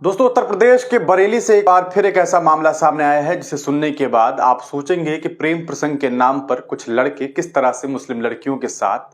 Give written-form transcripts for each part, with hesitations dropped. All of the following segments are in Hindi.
दोस्तों, उत्तर प्रदेश के बरेली से एक बार फिर एक ऐसा मामला सामने आया है जिसे सुनने के बाद आप सोचेंगे कि प्रेम प्रसंग के नाम पर कुछ लड़के किस तरह से मुस्लिम लड़कियों के साथ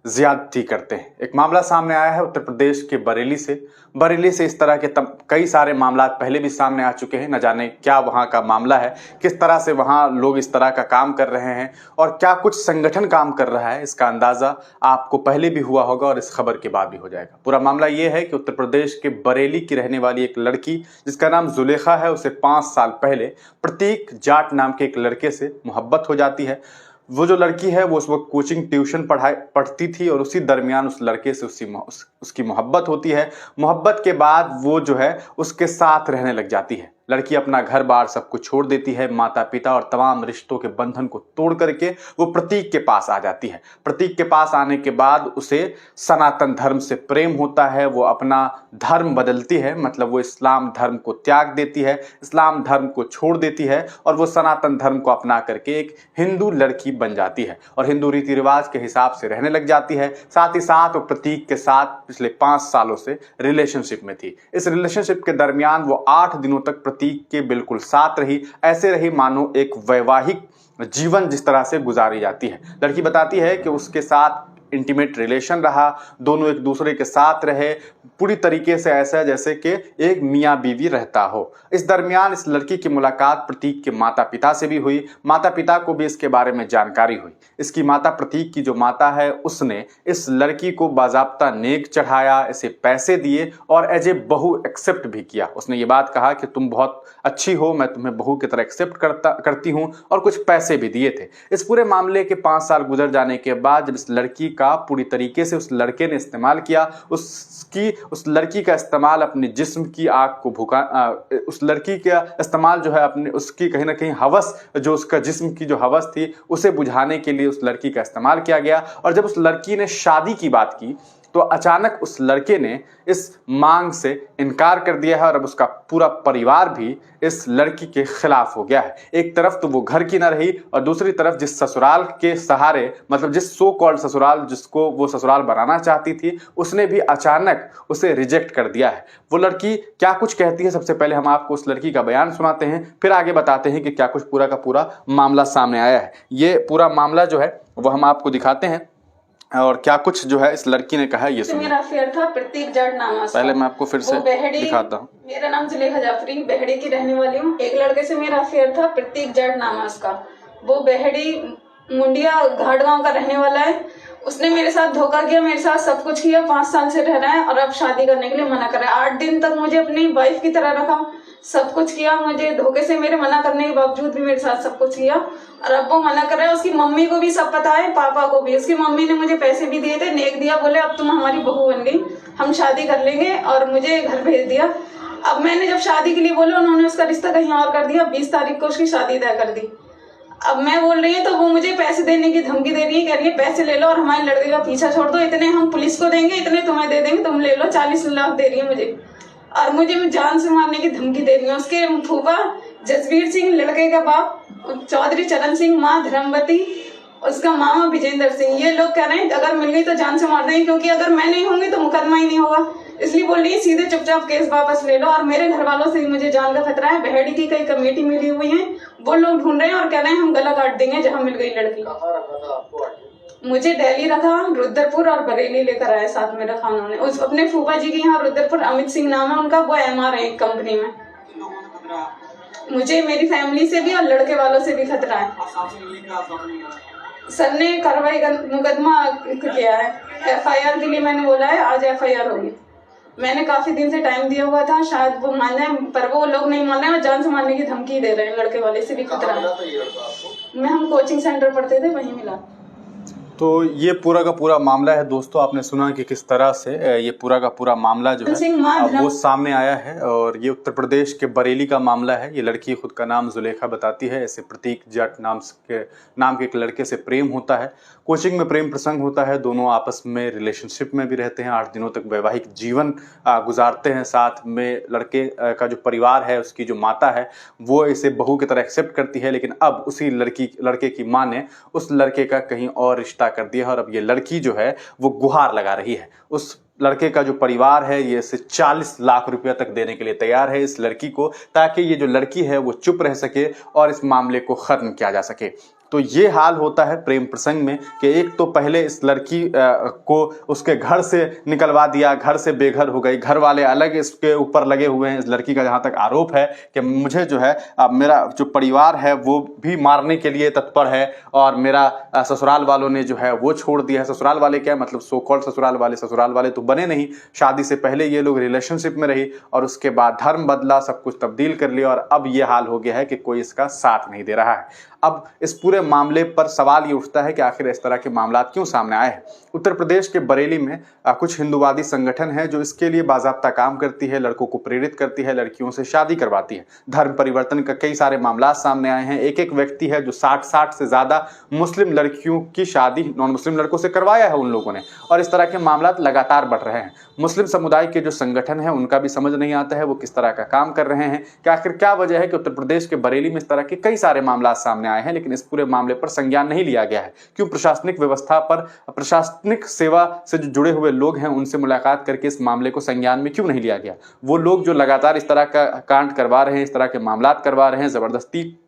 ज्यादती करते हैं। एक मामला सामने आया है उत्तर प्रदेश के बरेली से इस तरह के कई सारे मामला पहले भी सामने आ चुके हैं। न जाने क्या वहां का मामला है, किस तरह से वहां लोग इस तरह का काम कर रहे हैं और क्या कुछ संगठन काम कर रहा है, इसका अंदाजा आपको पहले भी हुआ होगा और इस खबर के बाद भी हो जाएगा। पूरा मामला यह है कि उत्तर प्रदेश के बरेली की रहने वाली एक लड़की जिसका नाम जुलेखा है, उसे 5 साल पहले प्रतीक जाट नाम के एक लड़के से मोहब्बत हो जाती है। वो जो लड़की है वो उस वक्त कोचिंग ट्यूशन पढ़ती थी और उसी दरमियान उस लड़के से उसकी मोहब्बत होती है। मोहब्बत के बाद वो जो है उसके साथ रहने लग जाती है। लड़की अपना घर बार सब कुछ छोड़ देती है, माता पिता और तमाम रिश्तों के बंधन को तोड़ करके वो प्रतीक के पास आ जाती है। प्रतीक के पास आने के बाद उसे सनातन धर्म से प्रेम होता है। वो अपना धर्म बदलती है, मतलब वो इस्लाम धर्म को त्याग देती है, इस्लाम धर्म को छोड़ देती है और वो सनातन धर्म को अपना करके एक हिंदू लड़की बन जाती है और हिंदू रीति रिवाज के हिसाब से रहने लग जाती है। साथ ही साथ वो प्रतीक के साथ पिछले 5 सालों से रिलेशनशिप में थी। इस रिलेशनशिप के दरमियान वो 8 दिनों तक प्रतीक के बिल्कुल साथ रही, ऐसे रही मानो एक वैवाहिक जीवन जिस तरह से गुजारी जाती है। लड़की बताती है कि उसके साथ इंटीमेट रिलेशन रहा, दोनों एक दूसरे के साथ रहे, पूरी तरीके से ऐसा जैसे कि एक मियाँ बीवी रहता हो। इस दरमियान इस लड़की की मुलाकात प्रतीक के माता पिता से भी हुई। माता पिता को भी इसके बारे में जानकारी हुई। इसकी माता, प्रतीक की जो माता है, उसने इस लड़की को बाज़ाब्ता नेक चढ़ाया, इसे पैसे दिए और एज ए बहू एक्सेप्ट भी किया। उसने ये बात कहा कि तुम बहुत अच्छी हो, मैं तुम्हें बहू की तरह एक्सेप्ट करती हूँ, और कुछ पैसे भी दिए थे। इस पूरे मामले के 5 साल गुजर जाने के बाद जब इस लड़की का पूरी तरीके से उस लड़के ने इस्तेमाल किया, उस लड़की का इस्तेमाल अपने जिस्म की आग को उस लड़की का इस्तेमाल जो है अपने उसकी कहीं ना कहीं हवस, जो उसका जिस्म की जो हवस थी, उसे बुझाने के लिए उस लड़की का इस्तेमाल किया गया। और जब उस लड़की ने शादी की बात की तो अचानक उस लड़के ने इस मांग से इनकार कर दिया है और अब उसका पूरा परिवार भी इस लड़की के खिलाफ हो गया है। एक तरफ तो वो घर की ना रही और दूसरी तरफ जिस ससुराल के सहारे, मतलब जिस सो कॉल्ड ससुराल जिसको वो ससुराल बनाना चाहती थी, उसने भी अचानक उसे रिजेक्ट कर दिया है। वो लड़की क्या कुछ कहती है, सबसे पहले हम आपको उस लड़की का बयान सुनाते हैं, फिर आगे बताते हैं कि क्या कुछ पूरा का पूरा मामला सामने आया है। ये पूरा मामला जो है वो हम आपको दिखाते हैं और क्या कुछ जो है इस लड़की ने कहा है ये सुनिए। मेरा अफेयर था प्रतीक जाट नाम है। पहले मैं आपको फिर से दिखाता हूँ। मेरा नाम जुलेखा जाफरी, बेहड़ी की रहने वाली हूँ। एक लड़के से मेरा अफेयर था, प्रतीक जाट नाम है उसका। वो बेहड़ी मुंडिया घाट गांव का रहने वाला है। उसने मेरे साथ धोखा किया, मेरे साथ सब कुछ किया। 5 साल से रह रहा है और अब शादी करने के लिए मना कर रहा है। 8 दिन तक मुझे अपनी वाइफ की तरह रखा, सब कुछ किया। मुझे धोखे से मेरे मना करने के बावजूद भी मेरे साथ सब कुछ किया और अब वो मना कर रहा है। उसकी मम्मी को भी सब पता है, पापा को भी। उसकी मम्मी ने मुझे पैसे भी दिए थे, नेक दिया, बोले अब तुम हमारी बहू बन गई, हम शादी कर लेंगे, और मुझे घर भेज दिया। अब मैंने जब शादी के लिए बोला, उन्होंने उसका रिश्ता कहीं और कर दिया। 20 तारीख को उसकी शादी तय कर दी। अब मैं बोल रही हूँ तो वो मुझे पैसे देने की धमकी दे रही है, कह रही है पैसे ले लो और हमारे लड़के का पीछा छोड़ दो, इतने हम पुलिस को देंगे, इतने तुम्हें दे देंगे, तुम ले लो। 40 लाख दे रही है मुझे और मुझे जान से मारने की धमकी दे रही है। उसके फूफा जसवीर सिंह, लड़के का बाप चौधरी चरण सिंह, माँ धर्मवती, उसका मामा विजेंद्र सिंह, ये लोग कह रहे हैं अगर मिल गई तो जान से मार देंगे, क्योंकि अगर मैं नहीं होंगी तो मुकदमा ही नहीं होगा। इसलिए बोल रही है सीधे चुपचाप केस वापस ले लो। और मेरे घर वालों से मुझे जान का खतरा है। बेहड़ी की कई कमेटी मिली हुई है, वो लोग ढूंढ रहे हैं और कह रहे हैं हम गला काट देंगे जहाँ मिल गई लड़की। मुझे दिल्ली रखा, रुद्रपुर और बरेली लेकर आए, साथ में रखा उन्होंने। उस अपने फूफा जी की यहाँ रुद्रपुर, अमित सिंह नाम है उनका, वो MR है एक कंपनी में। मुझे मेरी फैमिली से भी और लड़के वालों से भी खतरा है। सर ने कार्रवाई मुकदमा किया है, FIR के लिए मैंने बोला है, आज FIR होगी। मैंने काफी दिन से टाइम दिया हुआ था, शायद वो मान जाए, पर वो लोग नहीं मान रहे हैं और जान से मारने की धमकी दे रहे हैं। लड़के वाले से भी खतरा है। हम कोचिंग सेंटर पढ़ते थे, वहीं मिला। तो ये पूरा का पूरा मामला है दोस्तों। आपने सुना कि किस तरह से ये पूरा का पूरा मामला जो है वो सामने आया है और ये उत्तर प्रदेश के बरेली का मामला है। ये लड़की खुद का नाम जुलेखा बताती है। ऐसे प्रतीक जाट नाम के एक लड़के से प्रेम होता है, कोचिंग में प्रेम प्रसंग होता है, दोनों आपस में रिलेशनशिप में भी रहते हैं, 8 दिनों तक वैवाहिक जीवन गुजारते हैं। साथ में लड़के का जो परिवार है, उसकी जो माता है, वो इसे बहू की तरह एक्सेप्ट करती है। लेकिन अब उसी लड़के की माँ ने उस लड़के का कहीं और रिश्ता कर दिया और अब ये लड़की जो है वो गुहार लगा रही है। उस लड़के का जो परिवार है ये इसे 40 लाख रुपया तक देने के लिए तैयार है इस लड़की को, ताकि ये जो लड़की है वो चुप रह सके और इस मामले को खत्म किया जा सके। तो ये हाल होता है प्रेम प्रसंग में कि एक तो पहले इस लड़की को उसके घर से निकलवा दिया, घर से बेघर हो गई, घर वाले अलग इसके ऊपर लगे हुए हैं। इस लड़की का जहाँ तक आरोप है कि मुझे जो है मेरा जो परिवार है वो भी मारने के लिए तत्पर है और मेरा ससुराल वालों ने जो है वो छोड़ दिया है। ससुराल वाले क्या मतलब सो कॉल्ड ससुराल वाले तो बने नहीं। शादी से पहले ये लोग रिलेशनशिप में रही और उसके बाद धर्म बदला, सब कुछ तब्दील कर लिया और अब ये हाल हो गया है कि कोई इसका साथ नहीं दे रहा है। अब इस पूरे मामले पर सवाल ये उठता है कि आखिर इस तरह के मामला क्यों सामने आए हैं। उत्तर प्रदेश के बरेली में कुछ हिंदूवादी संगठन है जो इसके लिए बाज़ाब्ता काम करती है, लड़कों को प्रेरित करती है, लड़कियों से शादी करवाती है। धर्म परिवर्तन का कई सारे मामला सामने आए हैं। एक व्यक्ति है जो 60 से ज़्यादा मुस्लिम लड़कियों की शादी नॉन मुस्लिम लड़कों से करवाया है उन लोगों ने, और इस तरह के मामला लगातार बढ़ रहे हैं। मुस्लिम समुदाय के जो संगठन है उनका भी समझ नहीं आता है वो किस तरह का काम कर रहे हैं, कि आखिर क्या वजह है कि उत्तर प्रदेश के बरेली में इस तरह के कई सारे मामला सामने आए हैं लेकिन इस पूरे मामले पर संज्ञान नहीं लिया गया है। क्यों प्रशासनिक व्यवस्था पर, प्रशासनिक सेवा से जो जुड़े हुए लोग हैं उनसे मुलाकात करके इस मामले को संज्ञान में क्यों नहीं लिया गया। वो लोग जो लगातार इस तरह का कांड करवा रहे हैं, इस तरह के मामला करवा रहे हैं, जबरदस्ती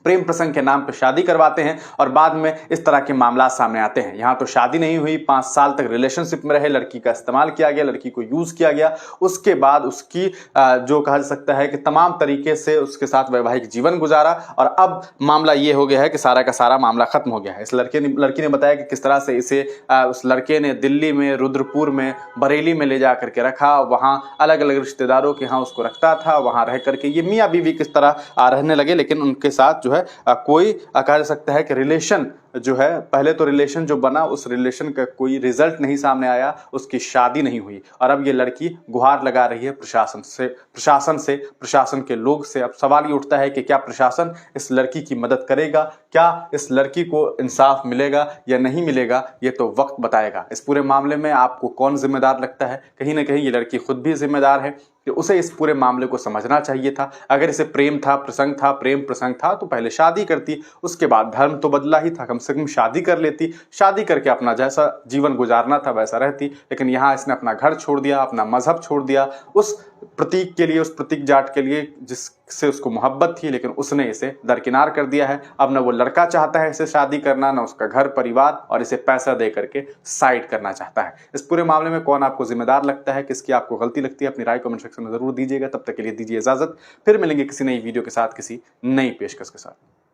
प्रेम प्रसंग के नाम पर शादी करवाते हैं और बाद में इस तरह के मामला सामने आते हैं। यहाँ तो शादी नहीं हुई, 5 साल तक रिलेशनशिप में रहे, लड़की का इस्तेमाल किया गया, लड़की को यूज किया गया, उसके बाद उसकी जो कहा जा सकता है कि तमाम तरीके से उसके साथ वैवाहिक जीवन गुजारा और अब मामला ये हो गया है कि सारा का सारा मामला खत्म हो गया है। इस लड़की ने बताया कि किस तरह से इसे उस लड़के ने दिल्ली में, रुद्रपुर में, बरेली में ले जा करके रखा, वहाँ अलग अलग रिश्तेदारों के यहाँ उसको रखता था, वहाँ रह करके ये मियाँ बीवी किस तरह रहने लगे, लेकिन उनके साथ जो है कोई कहा जा सकता है कि रिलेशन जो है, पहले तो रिलेशन जो बना उस रिलेशन का कोई रिजल्ट नहीं सामने आया, उसकी शादी नहीं हुई और अब ये लड़की गुहार लगा रही है प्रशासन के लोग से। अब सवाल ये उठता है कि क्या प्रशासन इस लड़की की मदद करेगा, क्या इस लड़की को इंसाफ मिलेगा या नहीं मिलेगा, ये तो वक्त बताएगा। इस पूरे मामले में आपको कौन जिम्मेदार लगता है? कहीं ना कहीं ये लड़की खुद भी जिम्मेदार है कि उसे इस पूरे मामले को समझना चाहिए था। अगर इसे प्रेम प्रसंग था तो पहले शादी करती, उसके बाद धर्म तो बदला ही था, कम से कम शादी कर लेती, शादी करके अपना जैसा जीवन गुजारना था वैसा रहती। लेकिन यहाँ इसने अपना घर छोड़ दिया, अपना मजहब छोड़ दिया, उस प्रतीक के लिए, उस प्रतीक जाट के लिए जिससे उसको मोहब्बत थी, लेकिन उसने इसे दरकिनार कर दिया है। अब न वो लड़का चाहता है इसे शादी करना, न उसका घर परिवार, और इसे पैसा दे करके साइड करना चाहता है। इस पूरे मामले में कौन आपको जिम्मेदार लगता है, किसकी आपको गलती लगती है? अपनी राय कमेंट सेक्शन में जरूर दीजिएगा। तब तक के लिए दीजिए इजाजत, फिर मिलेंगे किसी नई वीडियो के साथ, किसी नई पेशकश के साथ।